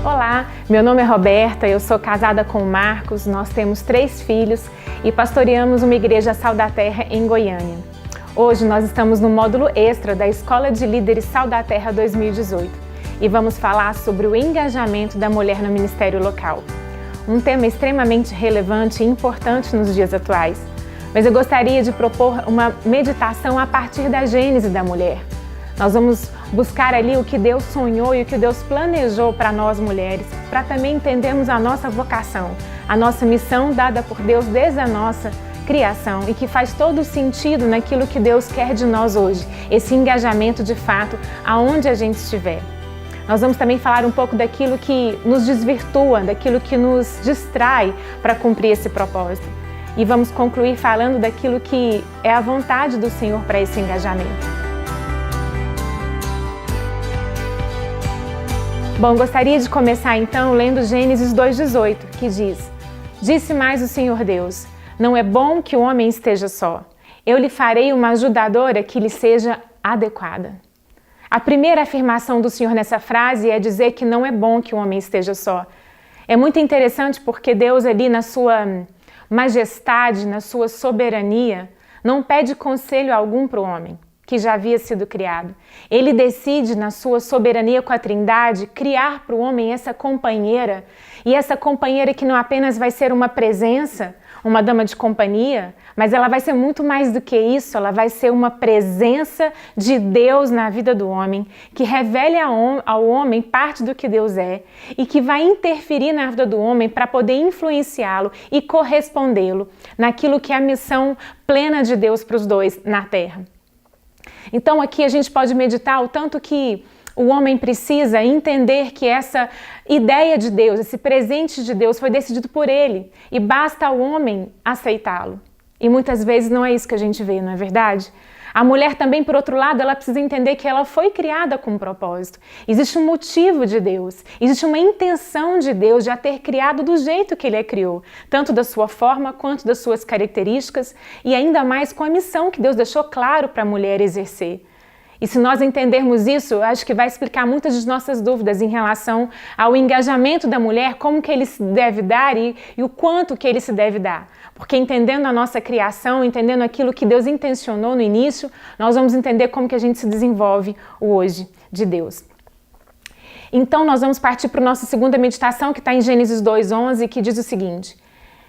Olá, meu nome é Roberta, eu sou casada com o Marcos, nós temos 3 filhos e pastoreamos uma igreja Sal da Terra em Goiânia. Hoje nós estamos no módulo extra da Escola de Líderes Sal da Terra 2018 e vamos falar sobre o engajamento da mulher no ministério local. Um tema extremamente relevante e importante nos dias atuais, mas eu gostaria de propor uma meditação a partir da gênese da mulher. Nós vamos buscar ali o que Deus sonhou e o que Deus planejou para nós mulheres, para também entendermos a nossa vocação, a nossa missão dada por Deus desde a nossa criação e que faz todo sentido naquilo que Deus quer de nós hoje, esse engajamento de fato aonde a gente estiver. Nós vamos também falar um pouco daquilo que nos desvirtua, daquilo que nos distrai para cumprir esse propósito. E vamos concluir falando daquilo que é a vontade do Senhor para esse engajamento. Bom, gostaria de começar então lendo Gênesis 2,18, que diz: Disse mais o Senhor Deus, não é bom que o homem esteja só. Eu lhe farei uma ajudadora que lhe seja adequada. A primeira afirmação do Senhor nessa frase é dizer que não é bom que o homem esteja só. É muito interessante porque Deus ali na sua majestade, na sua soberania, não pede conselho algum para o homem que já havia sido criado. Ele decide, na sua soberania com a Trindade, criar para o homem essa companheira, e essa companheira que não apenas vai ser uma presença, uma dama de companhia, mas ela vai ser muito mais do que isso, ela vai ser uma presença de Deus na vida do homem, que revele ao homem parte do que Deus é, e que vai interferir na vida do homem para poder influenciá-lo e correspondê-lo naquilo que é a missão plena de Deus para os dois na Terra. Então aqui a gente pode meditar o tanto que o homem precisa entender que essa ideia de Deus, esse presente de Deus foi decidido por ele e basta ao homem aceitá-lo. E muitas vezes não é isso que a gente vê, não é verdade? A mulher também, por outro lado, ela precisa entender que ela foi criada com um propósito. Existe um motivo de Deus, existe uma intenção de Deus de a ter criado do jeito que Ele a criou, tanto da sua forma quanto das suas características e ainda mais com a missão que Deus deixou claro para a mulher exercer. E se nós entendermos isso, acho que vai explicar muitas de nossas dúvidas em relação ao engajamento da mulher, como que ele se deve dar e o quanto que ele se deve dar. Porque entendendo a nossa criação, entendendo aquilo que Deus intencionou no início, nós vamos entender como que a gente se desenvolve hoje de Deus. Então nós vamos partir para a nossa segunda meditação, que está em Gênesis 2,11, que diz o seguinte: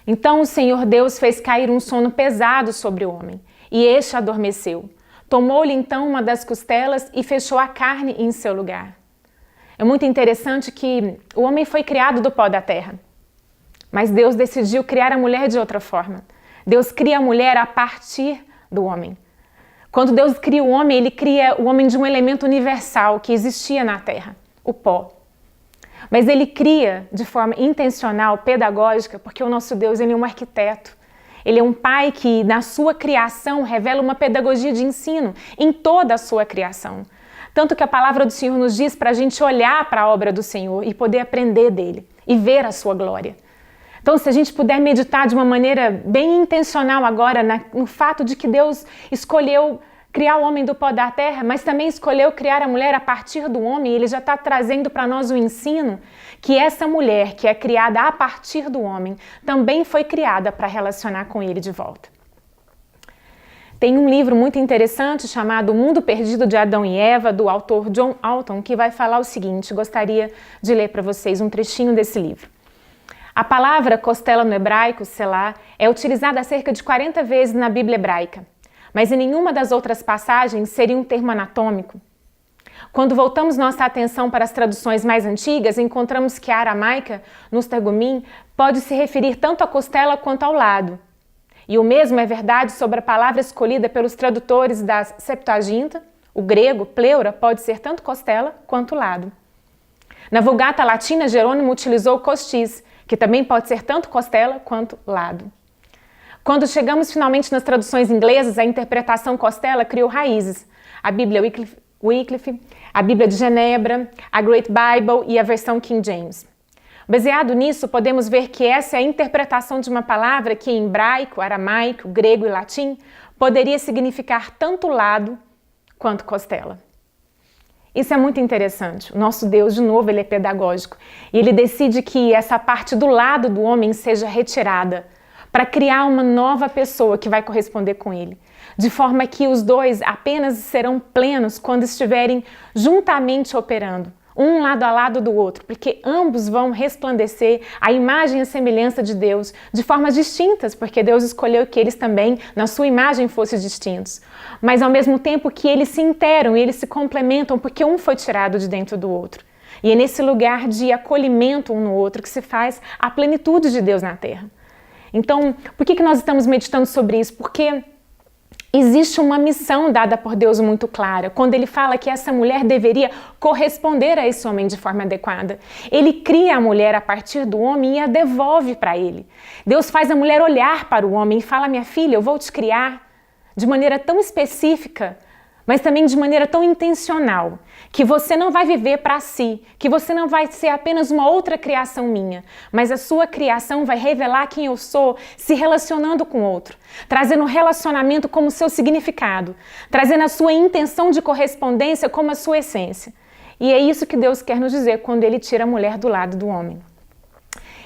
Então o Senhor Deus fez cair um sono pesado sobre o homem, e este adormeceu. Tomou-lhe então uma das costelas e fechou a carne em seu lugar. É muito interessante que o homem foi criado do pó da terra, mas Deus decidiu criar a mulher de outra forma. Deus cria a mulher a partir do homem. Quando Deus cria o homem, Ele cria o homem de um elemento universal que existia na terra, o pó. Mas Ele cria de forma intencional, pedagógica, porque o nosso Deus ele é um arquiteto. Ele é um pai que, na sua criação, revela uma pedagogia de ensino em toda a sua criação. Tanto que a palavra do Senhor nos diz para a gente olhar para a obra do Senhor e poder aprender dele e ver a sua glória. Então, se a gente puder meditar de uma maneira bem intencional agora no fato de que Deus escolheu criar o homem do pó da terra, mas também escolheu criar a mulher a partir do homem, ele já está trazendo para nós o ensino que essa mulher, que é criada a partir do homem, também foi criada para relacionar com ele de volta. Tem um livro muito interessante chamado O Mundo Perdido de Adão e Eva, do autor John Alton, que vai falar o seguinte, gostaria de ler para vocês um trechinho desse livro. A palavra costela no hebraico, selá, é utilizada cerca de 40 vezes na Bíblia hebraica, mas em nenhuma das outras passagens seria um termo anatômico. Quando voltamos nossa atenção para as traduções mais antigas, encontramos que a aramaica, nos Targumim, pode se referir tanto à costela quanto ao lado. E o mesmo é verdade sobre a palavra escolhida pelos tradutores da Septuaginta, o grego, pleura, pode ser tanto costela quanto lado. Na Vulgata Latina, Jerônimo utilizou costis, que também pode ser tanto costela quanto lado. Quando chegamos finalmente nas traduções inglesas, a interpretação costela criou raízes. A Bíblia Wycliffe, a Bíblia de Genebra, a Great Bible e a versão King James. Baseado nisso, podemos ver que essa é a interpretação de uma palavra que em hebraico, aramaico, grego e latim poderia significar tanto lado quanto costela. Isso é muito interessante. O nosso Deus, de novo, ele é pedagógico. E ele decide que essa parte do lado do homem seja retirada para criar uma nova pessoa que vai corresponder com ele. De forma que os dois apenas serão plenos quando estiverem juntamente operando, um lado a lado do outro, porque ambos vão resplandecer a imagem e a semelhança de Deus de formas distintas, porque Deus escolheu que eles também, na sua imagem, fossem distintos. Mas ao mesmo tempo que eles se interam e eles se complementam, porque um foi tirado de dentro do outro. E é nesse lugar de acolhimento um no outro que se faz a plenitude de Deus na Terra. Então, por que nós estamos meditando sobre isso? Porque existe uma missão dada por Deus muito clara, quando ele fala que essa mulher deveria corresponder a esse homem de forma adequada. Ele cria a mulher a partir do homem e a devolve para ele. Deus faz a mulher olhar para o homem e fala: minha filha, eu vou te criar de maneira tão específica, mas também de maneira tão intencional, que você não vai viver para si, que você não vai ser apenas uma outra criação minha, mas a sua criação vai revelar quem eu sou se relacionando com o outro, trazendo o relacionamento como seu significado, trazendo a sua intenção de correspondência como a sua essência. E é isso que Deus quer nos dizer quando ele tira a mulher do lado do homem.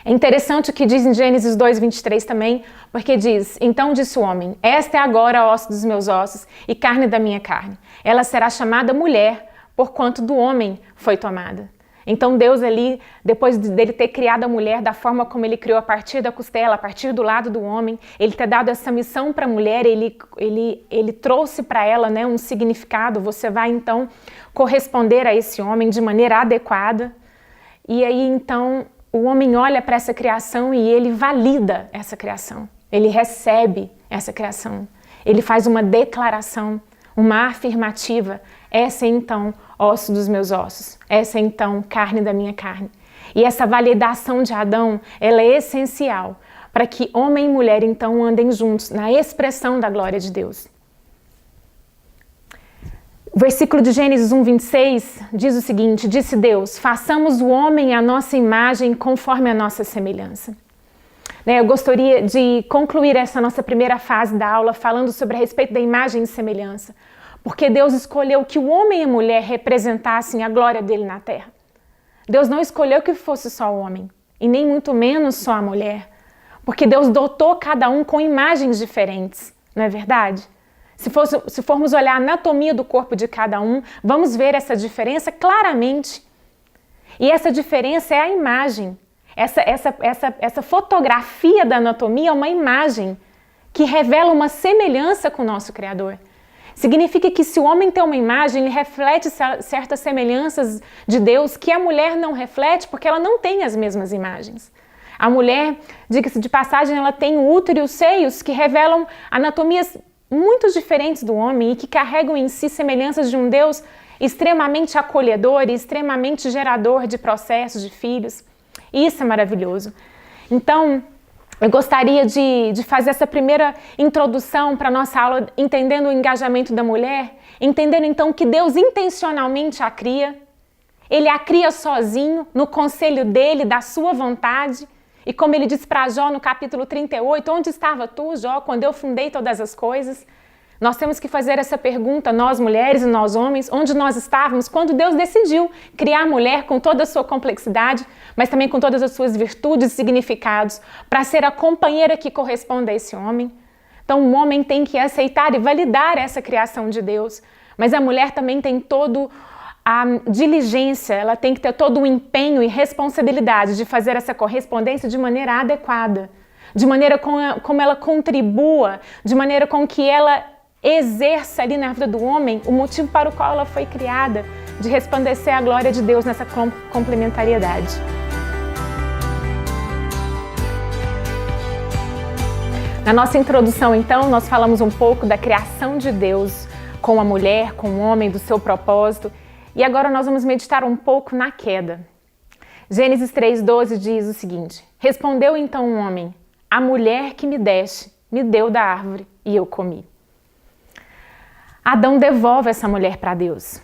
É interessante o que diz em Gênesis 2:23 também, porque diz: então disse o homem, esta é agora osso dos meus ossos e carne da minha carne. Ela será chamada mulher, porquanto do homem foi tomada. Então Deus ali, depois dele ter criado a mulher da forma como ele criou, a partir da costela, a partir do lado do homem, ele ter dado essa missão para a mulher, ele trouxe para ela, né, um significado. Você vai então corresponder a esse homem de maneira adequada. E aí então o homem olha para essa criação e ele valida essa criação. Ele recebe essa criação. Ele faz uma declaração, uma afirmativa. Essa é então osso dos meus ossos. Essa é então carne da minha carne. E essa validação de Adão, ela é essencial para que homem e mulher então andem juntos na expressão da glória de Deus. O versículo de Gênesis 1:26 diz o seguinte: disse Deus, façamos o homem à nossa imagem conforme a nossa semelhança. Eu gostaria de concluir essa nossa primeira fase da aula falando sobre a respeito da imagem e semelhança, porque Deus escolheu que o homem e a mulher representassem a glória dele na terra. Deus não escolheu que fosse só o homem, e nem muito menos só a mulher, porque Deus dotou cada um com imagens diferentes, não é verdade? Se formos olhar a anatomia do corpo de cada um, vamos ver essa diferença claramente. E essa diferença é a imagem. Essa fotografia da anatomia é uma imagem que revela uma semelhança com o nosso Criador. Significa que se o homem tem uma imagem, ele reflete certas semelhanças de Deus que a mulher não reflete porque ela não tem as mesmas imagens. A mulher, diga-se de passagem, ela tem o útero e os seios que revelam anatomias muito diferentes do homem e que carregam em si semelhanças de um Deus extremamente acolhedor e extremamente gerador de processos, de filhos. Isso é maravilhoso. Então, eu gostaria de fazer essa primeira introdução para a nossa aula, entendendo o engajamento da mulher, entendendo então que Deus intencionalmente a cria. Ele a cria sozinho, no conselho dele, da sua vontade. E como ele diz para Jó no capítulo 38, onde estava tu, Jó, quando eu fundei todas as coisas? Nós temos que fazer essa pergunta, nós mulheres e nós homens, onde nós estávamos quando Deus decidiu criar a mulher com toda a sua complexidade, mas também com todas as suas virtudes e significados, para ser a companheira que corresponde a esse homem. Então o homem tem que aceitar e validar essa criação de Deus, mas a mulher também tem todo a diligência, ela tem que ter todo o empenho e responsabilidade de fazer essa correspondência de maneira adequada, de maneira como ela contribua, de maneira com que ela exerça ali na vida do homem o motivo para o qual ela foi criada, de resplandecer a glória de Deus nessa complementariedade. Na nossa introdução, então, nós falamos um pouco da criação de Deus com a mulher, com o homem, do seu propósito. E agora nós vamos meditar um pouco na queda. Gênesis 3:12 diz o seguinte: respondeu então o homem, a mulher que me deste, me deu da árvore e eu comi. Adão devolve essa mulher para Deus.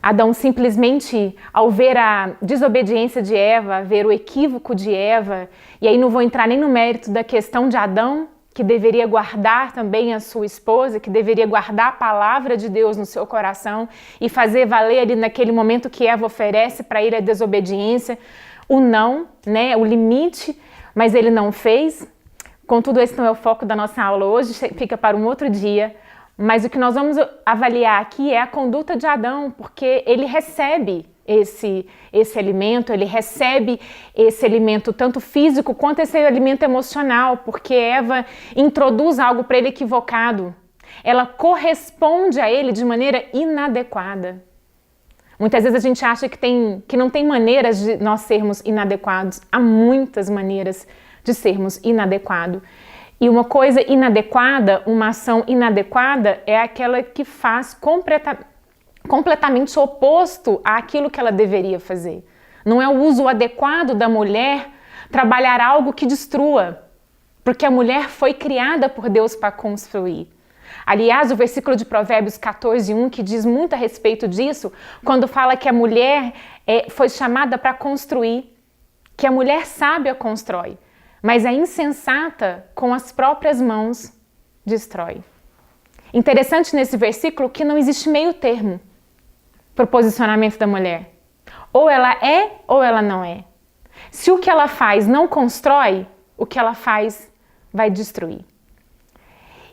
Adão simplesmente, ao ver a desobediência de Eva, ver o equívoco de Eva, e aí não vou entrar nem no mérito da questão de Adão que deveria guardar também a sua esposa, que deveria guardar a palavra de Deus no seu coração e fazer valer ali naquele momento que Eva oferece para ele a desobediência, o não, né, o limite, mas ele não fez. Contudo, esse não é o foco da nossa aula hoje, fica para um outro dia. Mas o que nós vamos avaliar aqui é a conduta de Adão, porque ele recebe esse alimento, ele recebe esse alimento tanto físico quanto esse alimento emocional, porque Eva introduz algo para ele equivocado. Ela corresponde a ele de maneira inadequada. Muitas vezes a gente acha que não tem maneiras de nós sermos inadequados. Há muitas maneiras de sermos inadequados. E uma coisa inadequada, uma ação inadequada é aquela que faz completamente oposto àquilo que ela deveria fazer. Não é o uso adequado da mulher trabalhar algo que destrua, porque a mulher foi criada por Deus para construir. Aliás, o versículo de Provérbios 14:1, que diz muito a respeito disso, quando fala que a mulher foi chamada para construir, que a mulher sábia constrói, mas a insensata com as próprias mãos destrói. Interessante nesse versículo que não existe meio termo para o posicionamento da mulher. Ou ela é ou ela não é. Se o que ela faz não constrói, o que ela faz vai destruir.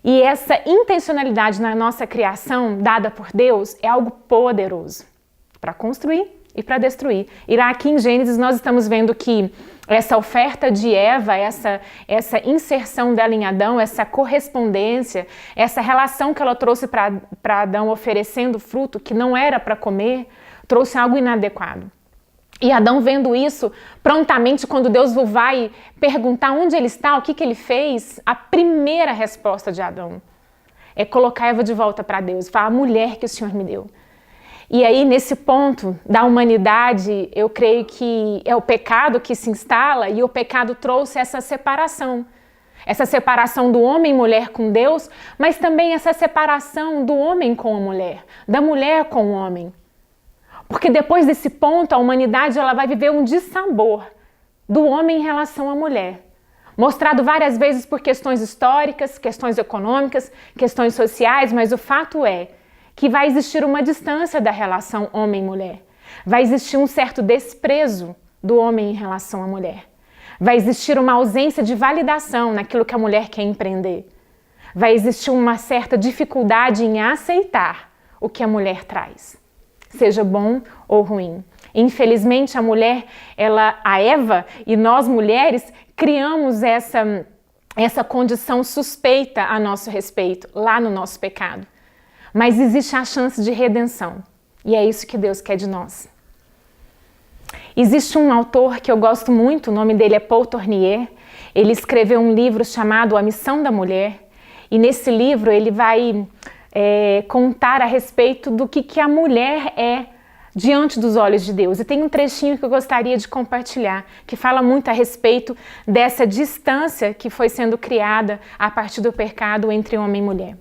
E essa intencionalidade na nossa criação, dada por Deus, é algo poderoso para construir e para destruir. E lá aqui em Gênesis nós estamos vendo que essa oferta de Eva, essa inserção dela em Adão, essa correspondência, essa relação que ela trouxe para Adão oferecendo fruto que não era para comer, trouxe algo inadequado. E Adão, vendo isso, prontamente, quando Deus vai perguntar onde ele está, o que ele fez, a primeira resposta de Adão é colocar Eva de volta para Deus, falar: a mulher que o Senhor me deu. E aí, nesse ponto da humanidade, eu creio que é o pecado que se instala, e o pecado trouxe essa separação do homem e mulher com Deus, mas também essa separação do homem com a mulher, da mulher com o homem. Porque depois desse ponto, a humanidade ela vai viver um dissabor do homem em relação à mulher, mostrado várias vezes por questões históricas, questões econômicas, questões sociais, mas o fato é que vai existir uma distância da relação homem-mulher. Vai existir um certo desprezo do homem em relação à mulher. Vai existir uma ausência de validação naquilo que a mulher quer empreender. Vai existir uma certa dificuldade em aceitar o que a mulher traz, seja bom ou ruim. Infelizmente, a Eva e nós mulheres criamos essa condição suspeita a nosso respeito, lá no nosso pecado. Mas existe a chance de redenção, e é isso que Deus quer de nós. Existe um autor que eu gosto muito, o nome dele é Paul Tournier. Ele escreveu um livro chamado A Missão da Mulher, e nesse livro ele vai contar a respeito do que a mulher é diante dos olhos de Deus. E tem um trechinho que eu gostaria de compartilhar, que fala muito a respeito dessa distância que foi sendo criada a partir do pecado entre homem e mulher.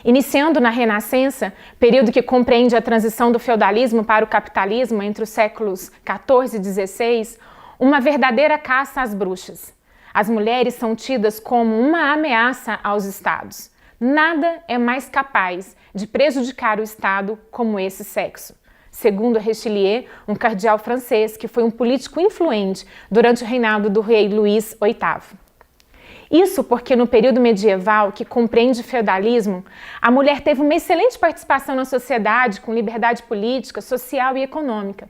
Iniciando na Renascença, período que compreende a transição do feudalismo para o capitalismo entre os séculos XIV e XVI, uma verdadeira caça às bruxas. As mulheres são tidas como uma ameaça aos estados. Nada é mais capaz de prejudicar o Estado como esse sexo. Segundo Richelieu, um cardeal francês que foi um político influente durante o reinado do rei Luís VIII. Isso porque no período medieval, que compreende o feudalismo, a mulher teve uma excelente participação na sociedade, com liberdade política, social e econômica.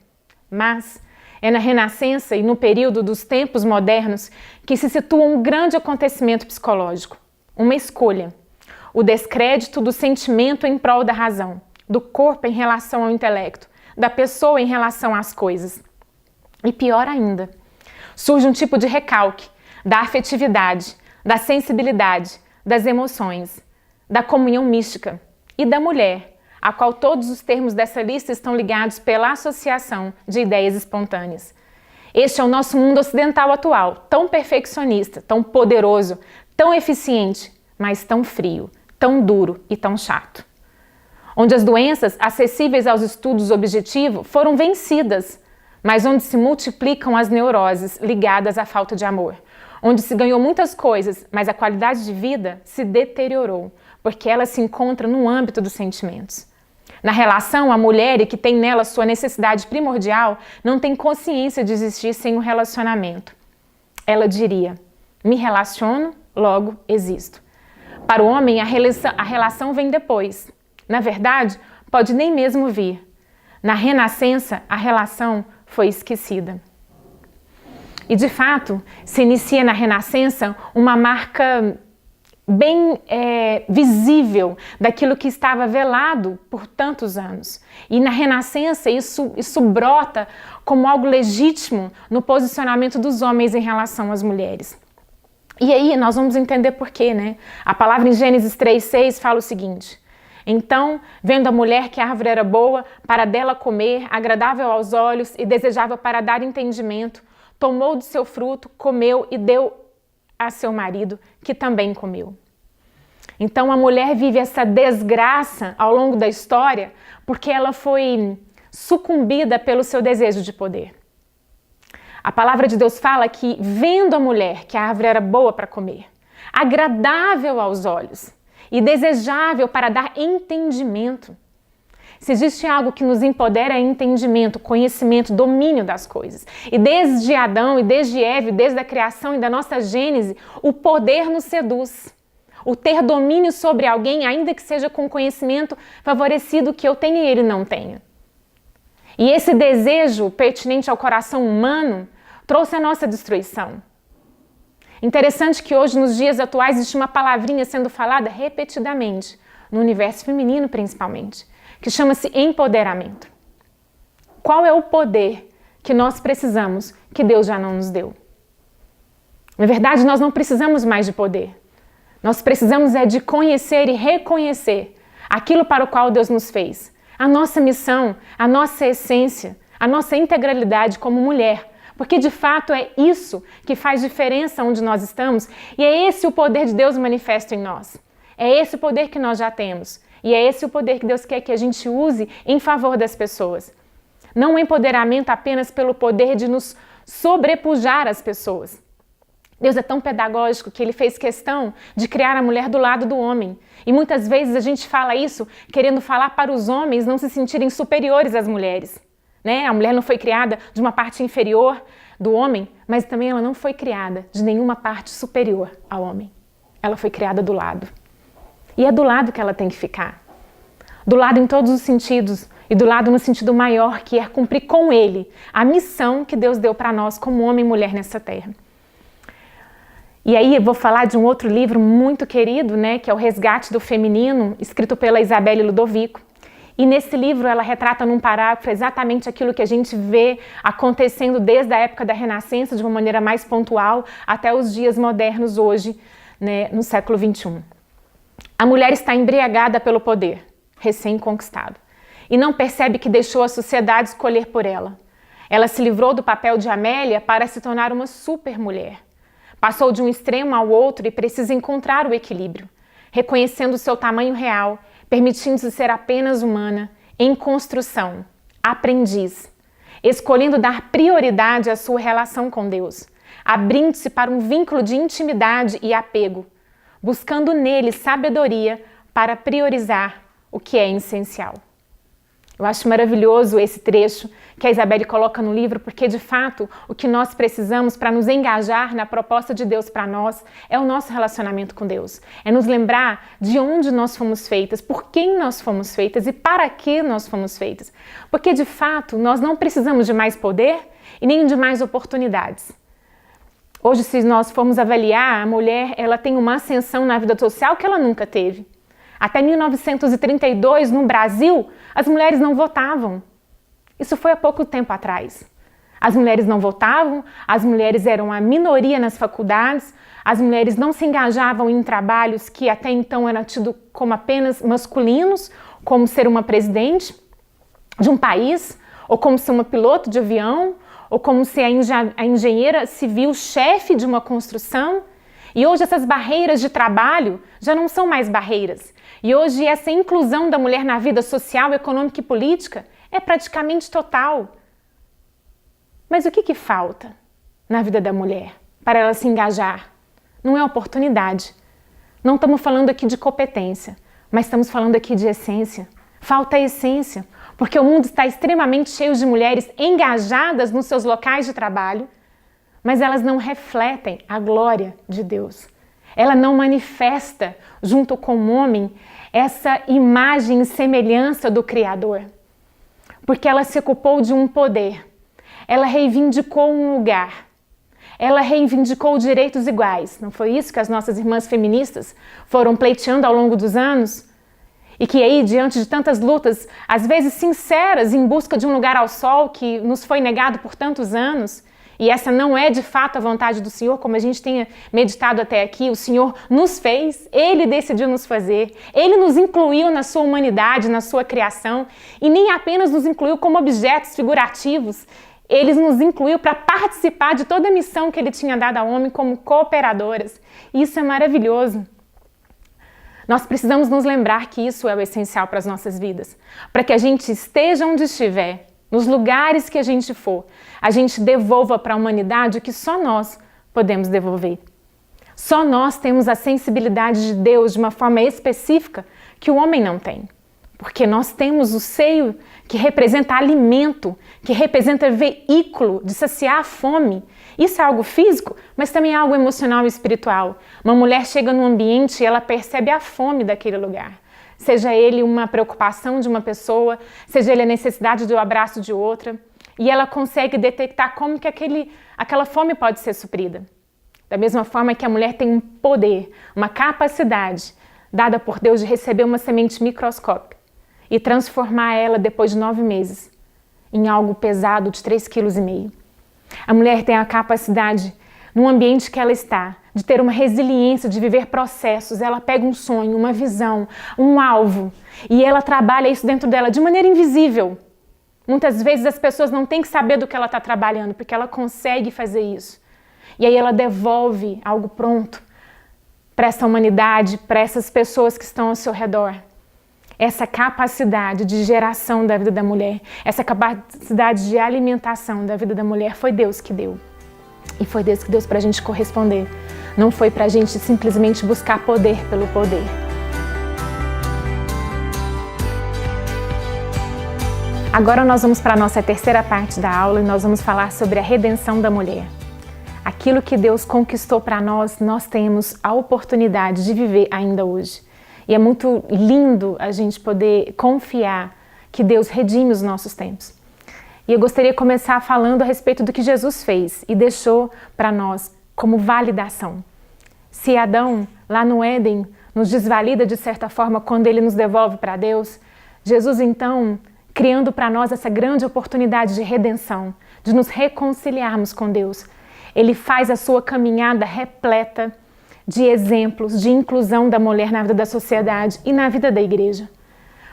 Mas é na Renascença e no período dos tempos modernos que se situa um grande acontecimento psicológico, uma escolha. O descrédito do sentimento em prol da razão, do corpo em relação ao intelecto, da pessoa em relação às coisas. E pior ainda, surge um tipo de recalque da afetividade, da sensibilidade, das emoções, da comunhão mística e da mulher, a qual todos os termos dessa lista estão ligados pela associação de ideias espontâneas. Este é o nosso mundo ocidental atual, tão perfeccionista, tão poderoso, tão eficiente, mas tão frio, tão duro e tão chato. Onde as doenças acessíveis aos estudos objetivos foram vencidas, mas onde se multiplicam as neuroses ligadas à falta de amor, onde se ganhou muitas coisas, mas a qualidade de vida se deteriorou, porque ela se encontra no âmbito dos sentimentos. Na relação, a mulher que tem nela sua necessidade primordial não tem consciência de existir sem um relacionamento. Ela diria: me relaciono, logo existo. Para o homem, a relação vem depois. Na verdade, pode nem mesmo vir. Na renascença, a relação foi esquecida. E de fato, se inicia na renascença uma marca bem visível daquilo que estava velado por tantos anos. E na renascença isso brota como algo legítimo no posicionamento dos homens em relação às mulheres. E aí nós vamos entender por quê, né? A palavra em Gênesis 3:6 fala o seguinte: então, vendo a mulher que a árvore era boa para dela comer, agradável aos olhos e desejável para dar entendimento, tomou do seu fruto, comeu e deu a seu marido, que também comeu. Então a mulher vive essa desgraça ao longo da história porque ela foi sucumbida pelo seu desejo de poder. A palavra de Deus fala que, vendo a mulher que a árvore era boa para comer, agradável aos olhos e desejável para dar entendimento. Se existe algo que nos empodera é entendimento, conhecimento, domínio das coisas. E desde Adão e desde Eva, desde a criação e da nossa gênese, o poder nos seduz. O ter domínio sobre alguém, ainda que seja com conhecimento favorecido que eu tenha e ele não tenha. E esse desejo pertinente ao coração humano trouxe a nossa destruição. Interessante que hoje, nos dias atuais, existe uma palavrinha sendo falada repetidamente, no universo feminino principalmente, que chama-se empoderamento. Qual é o poder que nós precisamos que Deus já não nos deu? Na verdade, nós não precisamos mais de poder. Nós precisamos de conhecer e reconhecer aquilo para o qual Deus nos fez. A nossa missão, a nossa essência, a nossa integralidade como mulher. Porque de fato é isso que faz diferença onde nós estamos e é esse o poder de Deus manifesto em nós. É esse o poder que nós já temos. E é esse o poder que Deus quer que a gente use em favor das pessoas. Não o empoderamento apenas pelo poder de nos sobrepujar as pessoas. Deus é tão pedagógico que Ele fez questão de criar a mulher do lado do homem. E muitas vezes a gente fala isso querendo falar para os homens não se sentirem superiores às mulheres. Né? A mulher não foi criada de uma parte inferior do homem, mas também ela não foi criada de nenhuma parte superior ao homem. Ela foi criada do lado. E é do lado que ela tem que ficar. Do lado em todos os sentidos. E do lado no sentido maior, que é cumprir com Ele a missão que Deus deu para nós como homem e mulher nessa terra. E aí eu vou falar de um outro livro muito querido, né, que é O Resgate do Feminino, escrito pela Isabelle Ludovico. E nesse livro ela retrata num parágrafo exatamente aquilo que a gente vê acontecendo desde a época da Renascença, de uma maneira mais pontual, até os dias modernos hoje, né, no século XXI. A mulher está embriagada pelo poder, recém-conquistado, e não percebe que deixou a sociedade escolher por ela. Ela se livrou do papel de Amélia para se tornar uma supermulher. Passou de um extremo ao outro e precisa encontrar o equilíbrio, reconhecendo o seu tamanho real, permitindo-se ser apenas humana, em construção, aprendiz, escolhendo dar prioridade à sua relação com Deus, abrindo-se para um vínculo de intimidade e apego, buscando nele sabedoria para priorizar o que é essencial. Eu acho maravilhoso esse trecho que a Isabelle coloca no livro, porque de fato o que nós precisamos para nos engajar na proposta de Deus para nós é o nosso relacionamento com Deus. É nos lembrar de onde nós fomos feitas, por quem nós fomos feitas e para que nós fomos feitas. Porque de fato nós não precisamos de mais poder e nem de mais oportunidades. Hoje, se nós formos avaliar, a mulher ela tem uma ascensão na vida social que ela nunca teve. Até 1932, no Brasil, as mulheres não votavam. Isso foi há pouco tempo atrás. As mulheres não votavam, as mulheres eram a minoria nas faculdades, as mulheres não se engajavam em trabalhos que até então eram tidos como apenas masculinos, como ser uma presidente de um país, ou como ser uma piloto de avião, ou como ser a engenheira civil chefe de uma construção. E hoje essas barreiras de trabalho já não são mais barreiras. E hoje essa inclusão da mulher na vida social, econômica e política é praticamente total. Mas o que falta na vida da mulher para ela se engajar. Não é oportunidade. Não estamos falando aqui de competência, mas estamos falando aqui de essência. Falta essência, porque o mundo está extremamente cheio de mulheres engajadas nos seus locais de trabalho, mas elas não refletem a glória de Deus. Ela não manifesta, junto com o homem, essa imagem e semelhança do Criador. Porque ela se ocupou de um poder. Ela reivindicou um lugar. Ela reivindicou direitos iguais. Não foi isso que as nossas irmãs feministas foram pleiteando ao longo dos anos? E que aí, diante de tantas lutas, às vezes sinceras, em busca de um lugar ao sol que nos foi negado por tantos anos, e essa não é de fato a vontade do Senhor, como a gente tenha meditado até aqui, o Senhor nos fez, Ele decidiu nos fazer, Ele nos incluiu na sua humanidade, na sua criação, e nem apenas nos incluiu como objetos figurativos, Ele nos incluiu para participar de toda a missão que Ele tinha dado ao homem como cooperadoras. Isso é maravilhoso. Nós precisamos nos lembrar que isso é o essencial para as nossas vidas, para que a gente esteja onde estiver, nos lugares que a gente for, a gente devolva para a humanidade o que só nós podemos devolver. Só nós temos a sensibilidade de Deus de uma forma específica que o homem não tem. Porque nós temos o seio que representa alimento, que representa veículo de saciar a fome. Isso é algo físico, mas também é algo emocional e espiritual. Uma mulher chega num ambiente e ela percebe a fome daquele lugar. Seja ele uma preocupação de uma pessoa, seja ele a necessidade do abraço de outra, e ela consegue detectar como que aquela fome pode ser suprida. Da mesma forma que a mulher tem um poder, uma capacidade dada por Deus de receber uma semente microscópica e transformar ela depois de 9 meses em algo pesado de 3,5 kg. A mulher tem a capacidade, no ambiente que ela está, de ter uma resiliência, de viver processos. Ela pega um sonho, uma visão, um alvo, e ela trabalha isso dentro dela de maneira invisível. Muitas vezes as pessoas não têm que saber do que ela está trabalhando, porque ela consegue fazer isso. E aí ela devolve algo pronto para essa humanidade, para essas pessoas que estão ao seu redor. Essa capacidade de geração da vida da mulher, essa capacidade de alimentação da vida da mulher, foi Deus que deu. E foi Deus que deu para a gente corresponder. Não foi para a gente simplesmente buscar poder pelo poder. Agora nós vamos para a nossa terceira parte da aula e nós vamos falar sobre a redenção da mulher. Aquilo que Deus conquistou para nós, nós temos a oportunidade de viver ainda hoje. E é muito lindo a gente poder confiar que Deus redime os nossos tempos. E eu gostaria de começar falando a respeito do que Jesus fez e deixou para nós como validação. Se Adão, lá no Éden, nos desvalida de certa forma quando ele nos devolve para Deus, Jesus então, criando para nós essa grande oportunidade de redenção, de nos reconciliarmos com Deus, ele faz a sua caminhada repleta de exemplos de inclusão da mulher na vida da sociedade e na vida da igreja.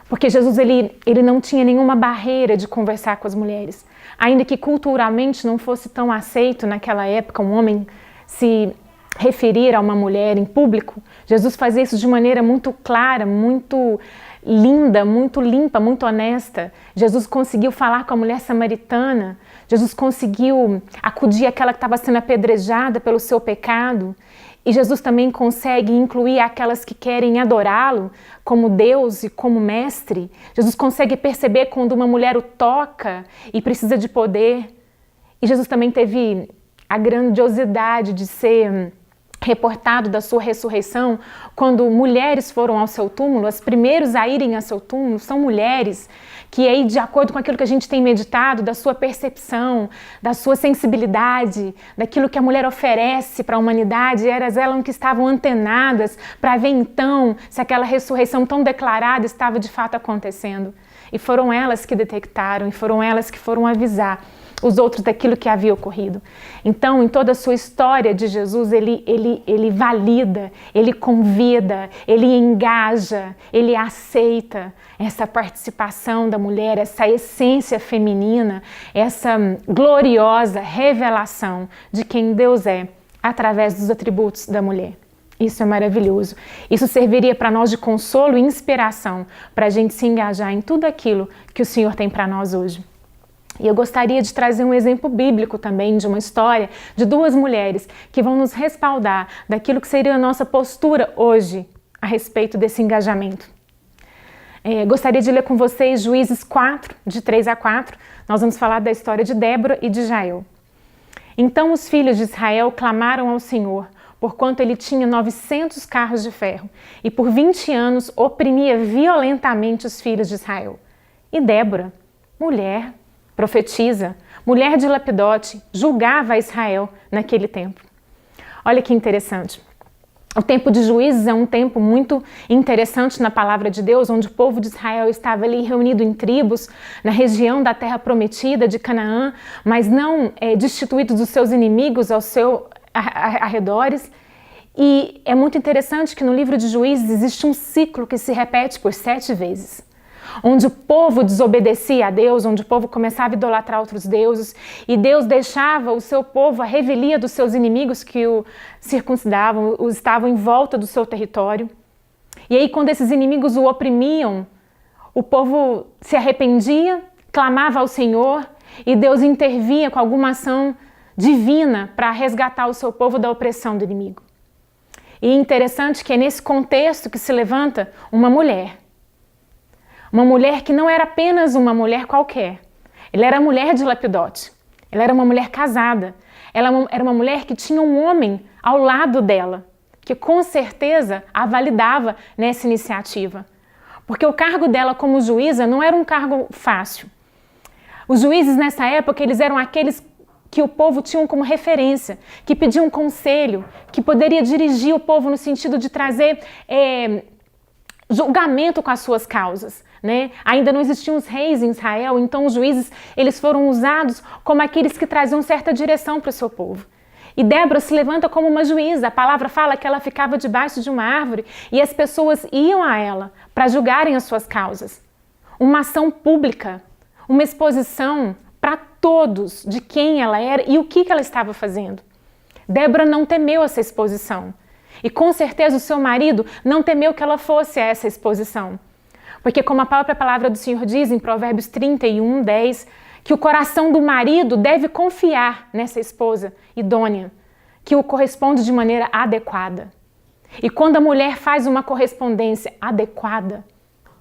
Porque Jesus ele não tinha nenhuma barreira de conversar com as mulheres. Ainda que culturalmente não fosse tão aceito naquela época um homem se referir a uma mulher em público, Jesus fazia isso de maneira muito clara, muito linda, muito limpa, muito honesta. Jesus conseguiu falar com a mulher samaritana, Jesus conseguiu acudir àquela que estava sendo apedrejada pelo seu pecado. E Jesus também consegue incluir aquelas que querem adorá-lo como Deus e como mestre. Jesus consegue perceber quando uma mulher o toca e precisa de poder. E Jesus também teve a grandiosidade de ser reportado da sua ressurreição quando mulheres foram ao seu túmulo. As primeiras a irem ao seu túmulo são mulheres que aí, de acordo com aquilo que a gente tem meditado, da sua percepção, da sua sensibilidade, daquilo que a mulher oferece para a humanidade, elas que estavam antenadas para ver então se aquela ressurreição tão declarada estava de fato acontecendo. E foram elas que detectaram, e foram elas que foram avisar os outros daquilo que havia ocorrido. Então, em toda a sua história de Jesus, ele valida, ele convida, ele engaja, ele aceita essa participação da mulher, essa essência feminina, essa gloriosa revelação de quem Deus é, através dos atributos da mulher. Isso é maravilhoso. Isso serviria para nós de consolo e inspiração, para a gente se engajar em tudo aquilo que o Senhor tem para nós hoje. E eu gostaria de trazer um exemplo bíblico também de uma história de duas mulheres que vão nos respaldar daquilo que seria a nossa postura hoje a respeito desse engajamento. Gostaria de ler com vocês Juízes 4, de 3 a 4. Nós vamos falar da história de Débora e de Jael. Então os filhos de Israel clamaram ao Senhor, porquanto ele tinha 900 carros de ferro, e por 20 anos oprimia violentamente os filhos de Israel. E Débora, mulher, profetisa, mulher de Lapidote, julgava Israel naquele tempo. Olha que interessante. O tempo de Juízes é um tempo muito interessante na palavra de Deus, onde o povo de Israel estava ali reunido em tribos, na região da terra prometida de Canaã, mas não destituídos dos seus inimigos ao seu arredores. E é muito interessante que no livro de Juízes existe um ciclo que se repete por 7 vezes. Onde o povo desobedecia a Deus, onde o povo começava a idolatrar outros deuses, e Deus deixava o seu povo à revelia dos seus inimigos que o circuncidavam, estavam em volta do seu território. E aí, quando esses inimigos o oprimiam, o povo se arrependia, clamava ao Senhor, e Deus intervinha com alguma ação divina para resgatar o seu povo da opressão do inimigo. E é interessante que é nesse contexto que se levanta uma mulher. Uma mulher que não era apenas uma mulher qualquer. Ela era a mulher de Lapidote. Ela era uma mulher casada. Ela era uma mulher que tinha um homem ao lado dela, que com certeza a validava nessa iniciativa. Porque o cargo dela como juíza não era um cargo fácil. Os juízes nessa época, eles eram aqueles que o povo tinha como referência, que pediam conselho, que poderia dirigir o povo no sentido de trazer julgamento com as suas causas. Né? Ainda não existiam os reis em Israel, então os juízes eles foram usados como aqueles que traziam certa direção para o seu povo. E Débora se levanta como uma juíza. A palavra fala que ela ficava debaixo de uma árvore e as pessoas iam a ela para julgarem as suas causas. Uma ação pública, uma exposição para todos de quem ela era e o que ela estava fazendo. Débora não temeu essa exposição. E com certeza o seu marido não temeu que ela fosse a essa exposição. Porque como a própria palavra do Senhor diz em Provérbios 31, 10, que o coração do marido deve confiar nessa esposa idônea, que o corresponde de maneira adequada. E quando a mulher faz uma correspondência adequada,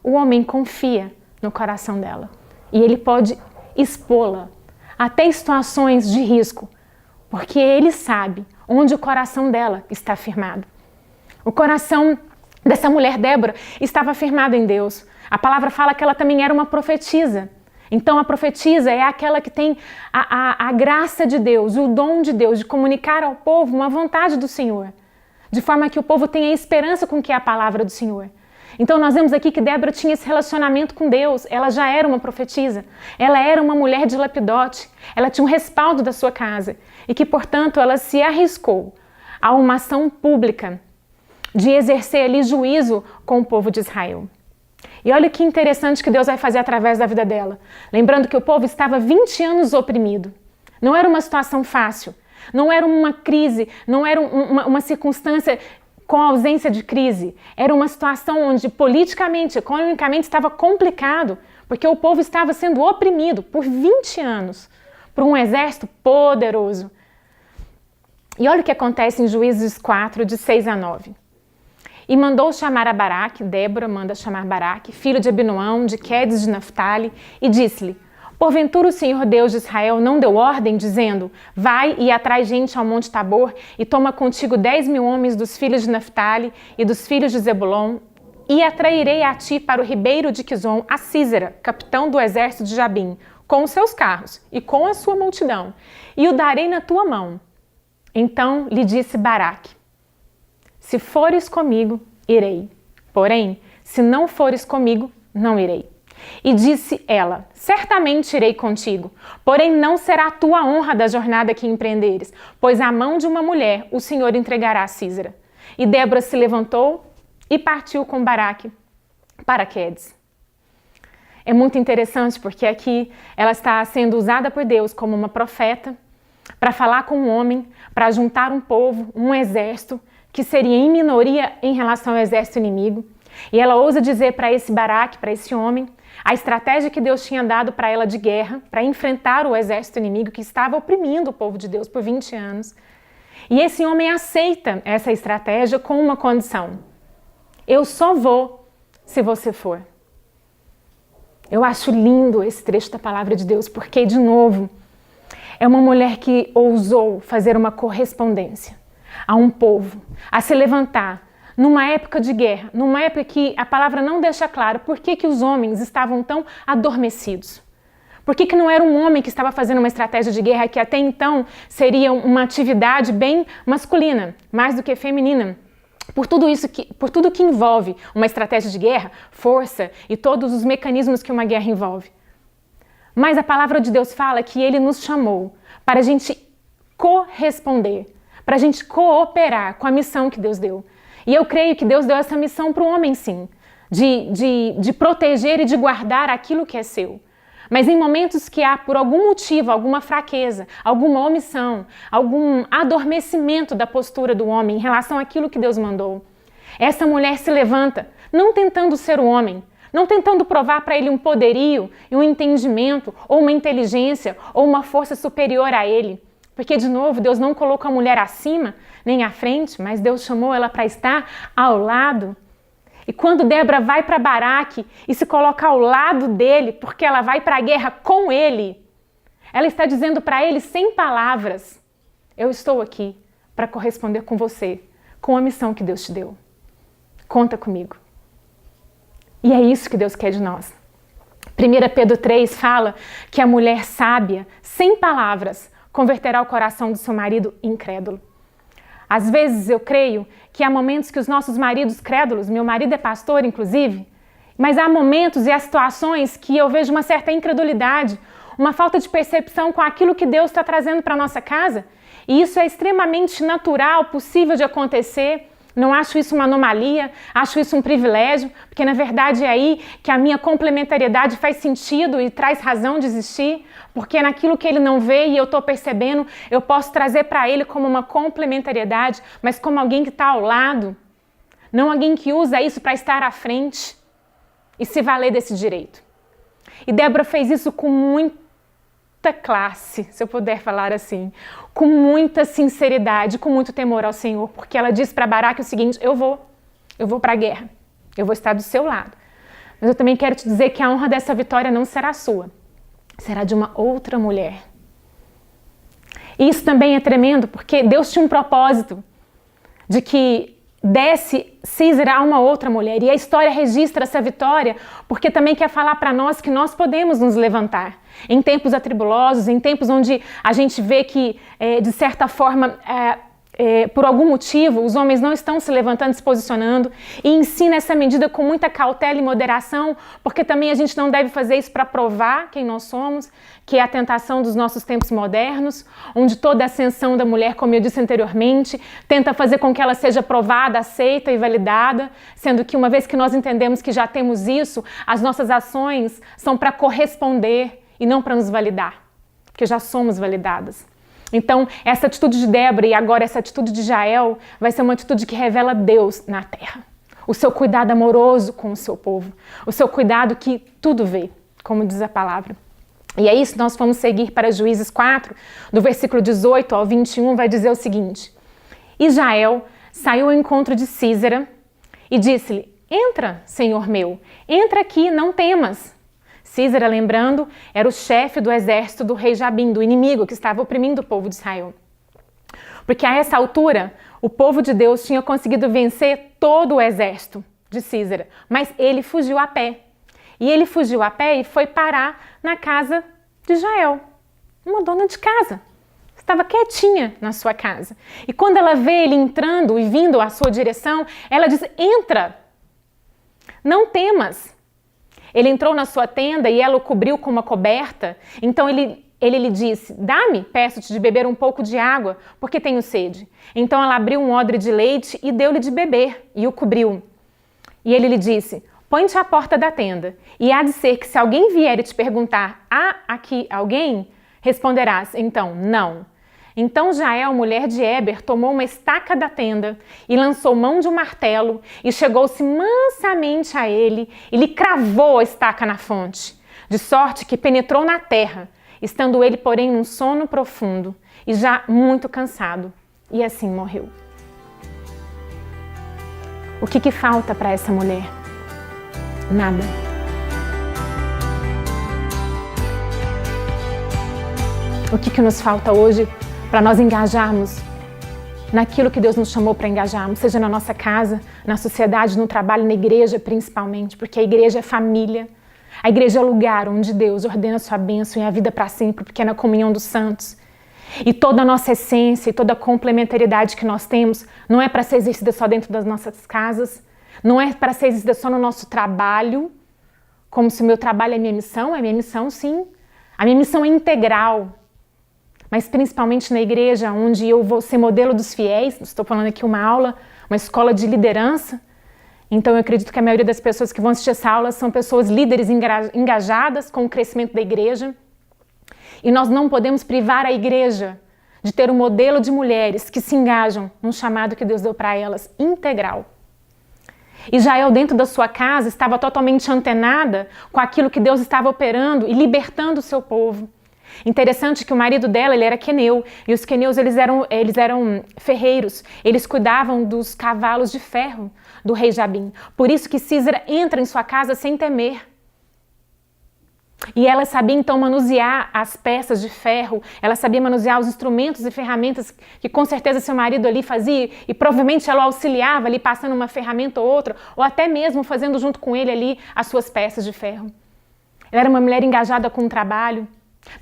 o homem confia no coração dela. E ele pode expô-la até em situações de risco, porque ele sabe onde o coração dela está firmado. O coração dessa mulher, Débora, estava firmado em Deus. A palavra fala que ela também era uma profetisa. Então a profetisa é aquela que tem a graça de Deus, o dom de Deus, de comunicar ao povo uma vontade do Senhor, de forma que o povo tenha esperança com o que é a palavra do Senhor. Então nós vemos aqui que Débora tinha esse relacionamento com Deus, ela já era uma profetisa, ela era uma mulher de Lapidote, ela tinha um respaldo da sua casa e que, portanto, ela se arriscou a uma ação pública de exercer ali juízo com o povo de Israel. E olha que interessante que Deus vai fazer através da vida dela. Lembrando que o povo estava 20 anos oprimido. Não era uma situação fácil, não era uma crise, não era uma circunstância com ausência de crise. Era uma situação onde politicamente, economicamente estava complicado, porque o povo estava sendo oprimido por 20 anos por um exército poderoso. E olha o que acontece em Juízes 4, de 6 a 9. E mandou chamar a Baraque, Débora manda chamar Baraque, filho de Abinoão, de Quedes de Naftali, e disse-lhe: porventura o Senhor Deus de Israel não deu ordem, dizendo: vai e atrai gente ao monte Tabor, e toma contigo 10.000 homens dos filhos de Naftali e dos filhos de Zebulon, e atrairei a ti para o ribeiro de Quizon a Sísera, capitão do exército de Jabim, com os seus carros e com a sua multidão, e o darei na tua mão. Então lhe disse Baraque: se fores comigo, irei. Porém, se não fores comigo, não irei. E disse ela: certamente irei contigo, porém não será a tua honra da jornada que empreenderes, pois à mão de uma mulher o Senhor entregará a Sísera. E Débora se levantou e partiu com Baraque para Quedes. É muito interessante porque aqui ela está sendo usada por Deus como uma profeta para falar com um homem, para juntar um povo, um exército, que seria em minoria em relação ao exército inimigo. E ela ousa dizer para esse Baraque, para esse homem, a estratégia que Deus tinha dado para ela de guerra, para enfrentar o exército inimigo que estava oprimindo o povo de Deus por 20 anos. E esse homem aceita essa estratégia com uma condição: eu só vou se você for. Eu acho lindo esse trecho da palavra de Deus, porque, de novo, é uma mulher que ousou fazer uma correspondência a um povo, a se levantar numa época de guerra, numa época que a palavra não deixa claro por que os homens estavam tão adormecidos. Por que não era um homem que estava fazendo uma estratégia de guerra que até então seria uma atividade bem masculina, mais do que feminina? Por tudo que envolve uma estratégia de guerra, força e todos os mecanismos que uma guerra envolve. Mas a palavra de Deus fala que Ele nos chamou para a gente corresponder, para a gente cooperar com a missão que Deus deu. E eu creio que Deus deu essa missão para o homem, sim, de proteger e de guardar aquilo que é seu. Mas em momentos que há, por algum motivo, alguma fraqueza, alguma omissão, algum adormecimento da postura do homem em relação àquilo que Deus mandou, essa mulher se levanta, não tentando ser o homem, não tentando provar para ele um poderio e um entendimento, ou uma inteligência, ou uma força superior a ele. Porque, de novo, Deus não colocou a mulher acima, nem à frente, mas Deus chamou ela para estar ao lado. E quando Débora vai para Baraque e se coloca ao lado dele, porque ela vai para a guerra com ele, ela está dizendo para ele sem palavras: eu estou aqui para corresponder com você, com a missão que Deus te deu. Conta comigo. E é isso que Deus quer de nós. 1 Pedro 3 fala que a mulher sábia, sem palavras, converterá o coração do seu marido incrédulo. Às vezes eu creio que há momentos que os nossos maridos crédulos, meu marido é pastor inclusive, mas há momentos e há situações que eu vejo uma certa incredulidade, uma falta de percepção com aquilo que Deus está trazendo para a nossa casa. E isso é extremamente natural, possível de acontecer. Não acho isso uma anomalia, acho isso um privilégio, porque na verdade é aí que a minha complementariedade faz sentido e traz razão de existir, porque é naquilo que ele não vê e eu estou percebendo, eu posso trazer para ele como uma complementariedade, mas como alguém que está ao lado, não alguém que usa isso para estar à frente e se valer desse direito. E Débora fez isso com muita classe, se eu puder falar assim, com muita sinceridade, com muito temor ao Senhor, porque ela disse para Baraque o seguinte: eu vou para a guerra, eu vou estar do seu lado, mas eu também quero te dizer que a honra dessa vitória não será sua, será de uma outra mulher. E isso também é tremendo, porque Deus tinha um propósito de que desse Císera a uma outra mulher, e a história registra essa vitória porque também quer falar para nós que nós podemos nos levantar em tempos atribulosos, em tempos onde a gente vê que, de certa forma, por algum motivo, os homens não estão se levantando, se posicionando, e ensina essa medida com muita cautela e moderação, porque também a gente não deve fazer isso para provar quem nós somos, que é a tentação dos nossos tempos modernos, onde toda a ascensão da mulher, como eu disse anteriormente, tenta fazer com que ela seja provada, aceita e validada, sendo que uma vez que nós entendemos que já temos isso, as nossas ações são para corresponder e não para nos validar, porque já somos validadas. Então, essa atitude de Débora e agora essa atitude de Jael vai ser uma atitude que revela Deus na terra. O seu cuidado amoroso com o seu povo. O seu cuidado que tudo vê, como diz a palavra. E é isso, nós vamos seguir para Juízes 4, do versículo 18 ao 21, vai dizer o seguinte: E Jael saiu ao encontro de Císera e disse-lhe: Entra, senhor meu, entra aqui, não temas. Císera, lembrando, era o chefe do exército do rei Jabim, do inimigo que estava oprimindo o povo de Israel. Porque a essa altura, o povo de Deus tinha conseguido vencer todo o exército de Císera, mas ele fugiu a pé. E ele fugiu a pé e foi parar na casa de Jael, uma dona de casa. Estava quietinha na sua casa. E quando ela vê ele entrando e vindo à sua direção, ela diz: Entra, não temas. Ele entrou na sua tenda e ela o cobriu com uma coberta. Então ele lhe disse: Dá-me, peço-te, de beber um pouco de água, porque tenho sede. Então ela abriu um odre de leite e deu-lhe de beber, e o cobriu. E ele lhe disse: Põe-te à porta da tenda, e há de ser que se alguém vier e te perguntar: Há aqui alguém? Responderás: Então, não. Então Jael, mulher de Heber, tomou uma estaca da tenda e lançou mão de um martelo e chegou-se mansamente a ele e lhe cravou a estaca na fonte, de sorte que penetrou na terra, estando ele, porém, num sono profundo e já muito cansado, e assim morreu. O que falta para essa mulher? Nada. O que nos falta hoje para nós engajarmos naquilo que Deus nos chamou para engajarmos, seja na nossa casa, na sociedade, no trabalho, na igreja principalmente, porque a igreja é família, a igreja é o lugar onde Deus ordena a sua bênção e a vida para sempre, porque é na comunhão dos santos. E toda a nossa essência e toda a complementaridade que nós temos não é para ser exercida só dentro das nossas casas, não é para ser exercida só no nosso trabalho, como se o meu trabalho é minha missão sim, a minha missão é integral. Mas principalmente na igreja, onde eu vou ser modelo dos fiéis, estou falando aqui uma aula, uma escola de liderança, então eu acredito que a maioria das pessoas que vão assistir essa aula são pessoas líderes engajadas com o crescimento da igreja, e nós não podemos privar a igreja de ter um modelo de mulheres que se engajam num chamado que Deus deu para elas, integral. E Jael, dentro da sua casa, estava totalmente antenada com aquilo que Deus estava operando e libertando o seu povo. Interessante que o marido dela, ele era queneu, e os queneus eles eram ferreiros, eles cuidavam dos cavalos de ferro do rei Jabim. Por isso que Sísera entra em sua casa sem temer. E ela sabia então manusear as peças de ferro, ela sabia manusear os instrumentos e ferramentas que com certeza seu marido ali fazia, e provavelmente ela o auxiliava ali passando uma ferramenta ou outra, ou até mesmo fazendo junto com ele ali as suas peças de ferro. Ela era uma mulher engajada com o trabalho,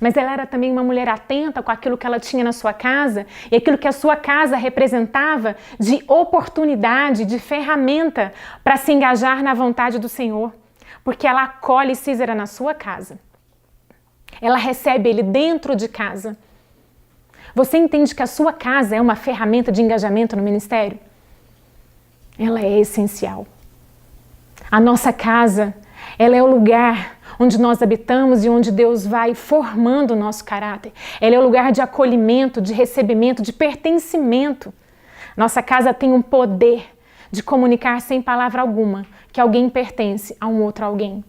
mas ela era também uma mulher atenta com aquilo que ela tinha na sua casa e aquilo que a sua casa representava de oportunidade, de ferramenta para se engajar na vontade do Senhor. Porque ela acolhe Sísera na sua casa. Ela recebe ele dentro de casa. Você entende que a sua casa é uma ferramenta de engajamento no ministério? Ela é essencial. A nossa casa, ela é o lugar onde nós habitamos e onde Deus vai formando o nosso caráter. Ela é o lugar de acolhimento, de recebimento, de pertencimento. Nossa casa tem um poder de comunicar sem palavra alguma que alguém pertence a um outro alguém.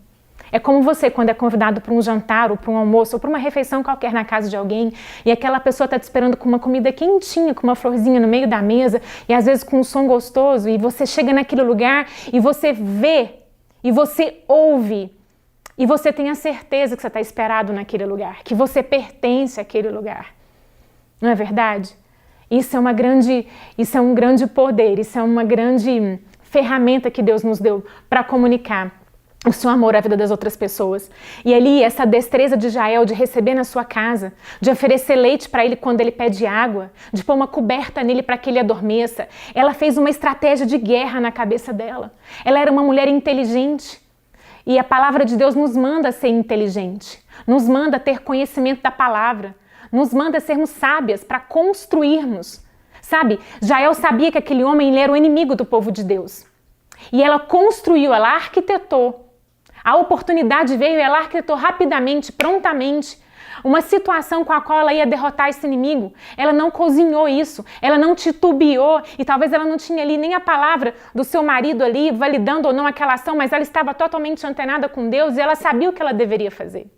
É como você quando é convidado para um jantar ou para um almoço ou para uma refeição qualquer na casa de alguém e aquela pessoa está te esperando com uma comida quentinha, com uma florzinha no meio da mesa e às vezes com um som gostoso e você chega naquele lugar e você vê e você ouve e você tem a certeza que você está esperado naquele lugar, que você pertence àquele lugar. Não é verdade? Isso é um grande poder, isso é uma grande ferramenta que Deus nos deu para comunicar o seu amor à vida das outras pessoas. E ali, essa destreza de Jael de receber na sua casa, de oferecer leite para ele quando ele pede água, de pôr uma coberta nele para que ele adormeça, ela fez uma estratégia de guerra na cabeça dela. Ela era uma mulher inteligente. E a palavra de Deus nos manda ser inteligente, nos manda ter conhecimento da palavra, nos manda sermos sábias para construirmos. Sabe, Jael sabia que aquele homem ele era o inimigo do povo de Deus. E ela construiu, ela arquitetou. A oportunidade veio e ela arquitetou rapidamente, prontamente, uma situação com a qual ela ia derrotar esse inimigo. Ela não cozinhou isso, ela não titubeou e talvez ela não tinha ali nem a palavra do seu marido ali validando ou não aquela ação, mas ela estava totalmente antenada com Deus e ela sabia o que ela deveria fazer.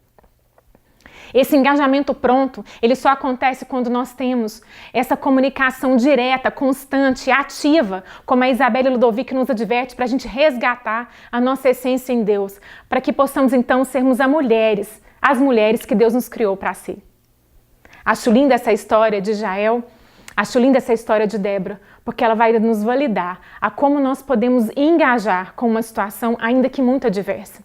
Esse engajamento pronto, ele só acontece quando nós temos essa comunicação direta, constante, ativa, como a Isabelle Ludovic nos adverte, para a gente resgatar a nossa essência em Deus, para que possamos então sermos as mulheres que Deus nos criou para ser. Acho linda essa história de Jael, acho linda essa história de Débora, porque ela vai nos validar a como nós podemos engajar com uma situação ainda que muito adversa.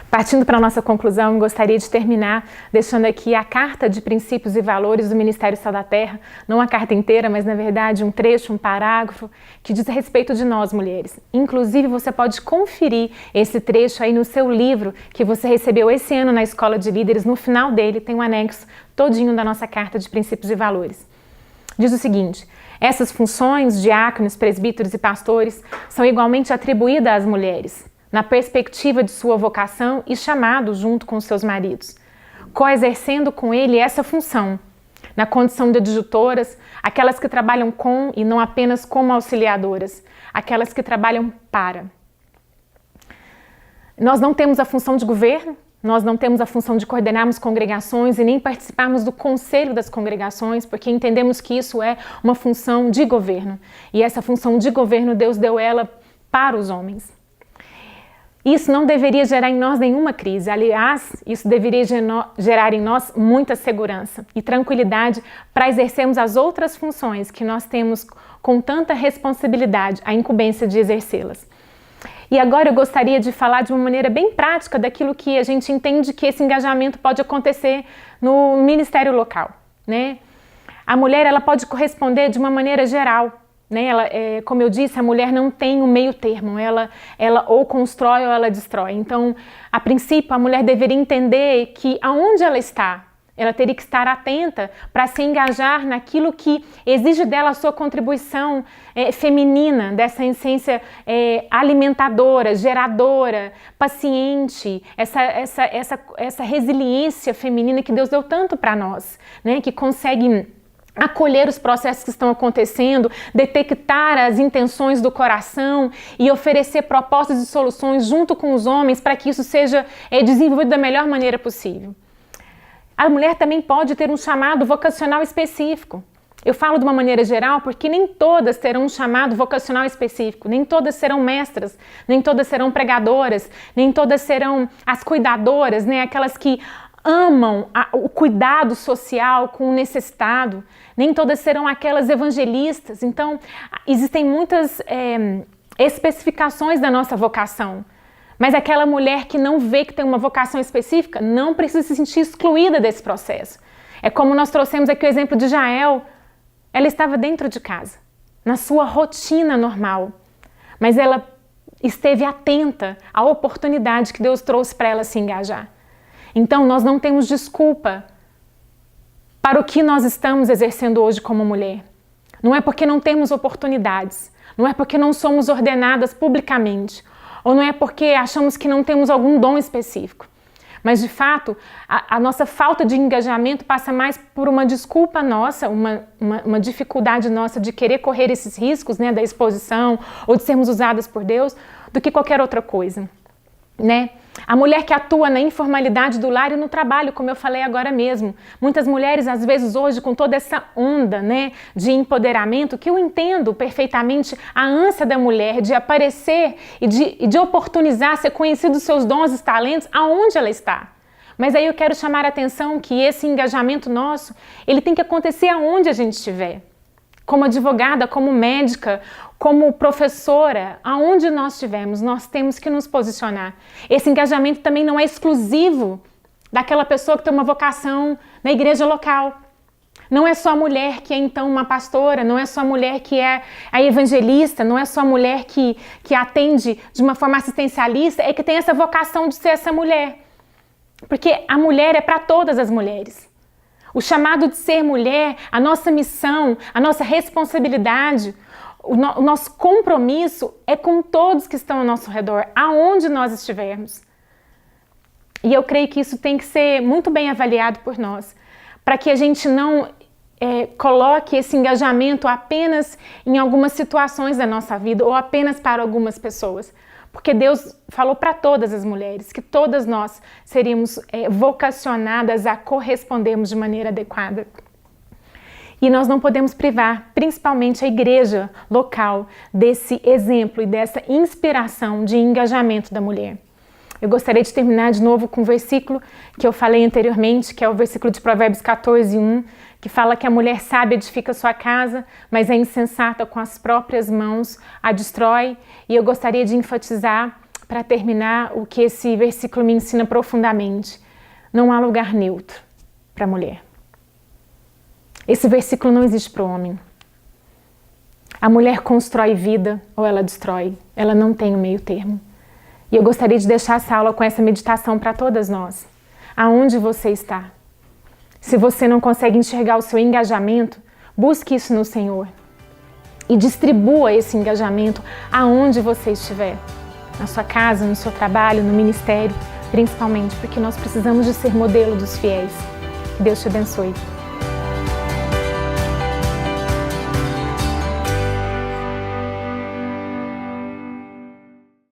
Partindo para a nossa conclusão, gostaria de terminar deixando aqui a carta de princípios e valores do Ministério Sal da Terra, não a carta inteira, mas na verdade um trecho, um parágrafo que diz a respeito de nós mulheres. Inclusive você pode conferir esse trecho aí no seu livro que você recebeu esse ano na Escola de Líderes, no final dele tem um anexo todinho da nossa carta de princípios e valores. Diz o seguinte: essas funções, diáconos, presbíteros e pastores, são igualmente atribuídas às mulheres, na perspectiva de sua vocação e chamado junto com seus maridos, coexercendo com ele essa função, na condição de adjutoras, aquelas que trabalham com e não apenas como auxiliadoras, aquelas que trabalham para. Nós não temos a função de governo, nós não temos a função de coordenarmos congregações e nem participarmos do conselho das congregações, porque entendemos que isso é uma função de governo. E essa função de governo, Deus deu ela para os homens. Isso não deveria gerar em nós nenhuma crise. Aliás, isso deveria gerar em nós muita segurança e tranquilidade para exercermos as outras funções que nós temos com tanta responsabilidade, a incumbência de exercê-las. E agora eu gostaria de falar de uma maneira bem prática daquilo que a gente entende que esse engajamento pode acontecer no ministério local, né? A mulher, ela pode corresponder de uma maneira geral, né? Como eu disse, a mulher não tem um meio termo, ela ou constrói ou ela destrói. Então, a princípio, a mulher deveria entender que aonde ela está, ela teria que estar atenta para se engajar naquilo que exige dela a sua contribuição feminina, dessa essência alimentadora, geradora, paciente, essa resiliência feminina que Deus deu tanto para nós, né? Que consegue acolher os processos que estão acontecendo, detectar as intenções do coração e oferecer propostas e soluções junto com os homens para que isso seja desenvolvido da melhor maneira possível. A mulher também pode ter um chamado vocacional específico. Eu falo de uma maneira geral porque nem todas terão um chamado vocacional específico, nem todas serão mestras, nem todas serão pregadoras, nem todas serão as cuidadoras, né? Aquelas que amam o cuidado social com o necessitado, nem todas serão aquelas evangelistas. Então, existem muitas especificações da nossa vocação. Mas aquela mulher que não vê que tem uma vocação específica não precisa se sentir excluída desse processo. É como nós trouxemos aqui o exemplo de Jael. Ela estava dentro de casa, na sua rotina normal, mas ela esteve atenta à oportunidade que Deus trouxe para ela se engajar. Então, nós não temos desculpa para o que nós estamos exercendo hoje como mulher. Não é porque não temos oportunidades, não é porque não somos ordenadas publicamente, ou não é porque achamos que não temos algum dom específico. Mas, de fato, a nossa falta de engajamento passa mais por uma desculpa nossa, uma dificuldade nossa de querer correr esses riscos, né, da exposição ou de sermos usadas por Deus, do que qualquer outra coisa, né? A mulher que atua na informalidade do lar e no trabalho, como eu falei agora mesmo. Muitas mulheres, às vezes, hoje, com toda essa onda, né, de empoderamento, que eu entendo perfeitamente a ânsia da mulher de aparecer e de oportunizar, ser conhecido os seus dons e talentos aonde ela está. Mas aí eu quero chamar a atenção que esse engajamento nosso, ele tem que acontecer aonde a gente estiver. Como advogada, como médica, como professora, aonde nós estivermos, nós temos que nos posicionar. Esse engajamento também não é exclusivo daquela pessoa que tem uma vocação na igreja local. Não é só a mulher que é então uma pastora, não é só a mulher que é a evangelista, não é só a mulher que atende de uma forma assistencialista, é que tem essa vocação de ser essa mulher. Porque a mulher é para todas as mulheres. O chamado de ser mulher, a nossa missão, a nossa responsabilidade, o nosso compromisso é com todos que estão ao nosso redor, aonde nós estivermos. E eu creio que isso tem que ser muito bem avaliado por nós, para que a gente não coloque esse engajamento apenas em algumas situações da nossa vida ou apenas para algumas pessoas. Porque Deus falou para todas as mulheres que todas nós seríamos vocacionadas a correspondermos de maneira adequada. E nós não podemos privar, principalmente a igreja local, desse exemplo e dessa inspiração de engajamento da mulher. Eu gostaria de terminar de novo com um versículo que eu falei anteriormente, que é o versículo de Provérbios 14:1, que fala que a mulher sábia edifica sua casa, mas é insensata com as próprias mãos a destrói. E eu gostaria de enfatizar, para terminar, o que esse versículo me ensina profundamente. Não há lugar neutro para a mulher. Esse versículo não existe para o homem. A mulher constrói vida ou ela destrói. Ela não tem um meio termo. E eu gostaria de deixar essa aula com essa meditação para todas nós. Aonde você está? Se você não consegue enxergar o seu engajamento, busque isso no Senhor. E distribua esse engajamento aonde você estiver. Na sua casa, no seu trabalho, no ministério, principalmente porque nós precisamos de ser modelo dos fiéis. Deus te abençoe.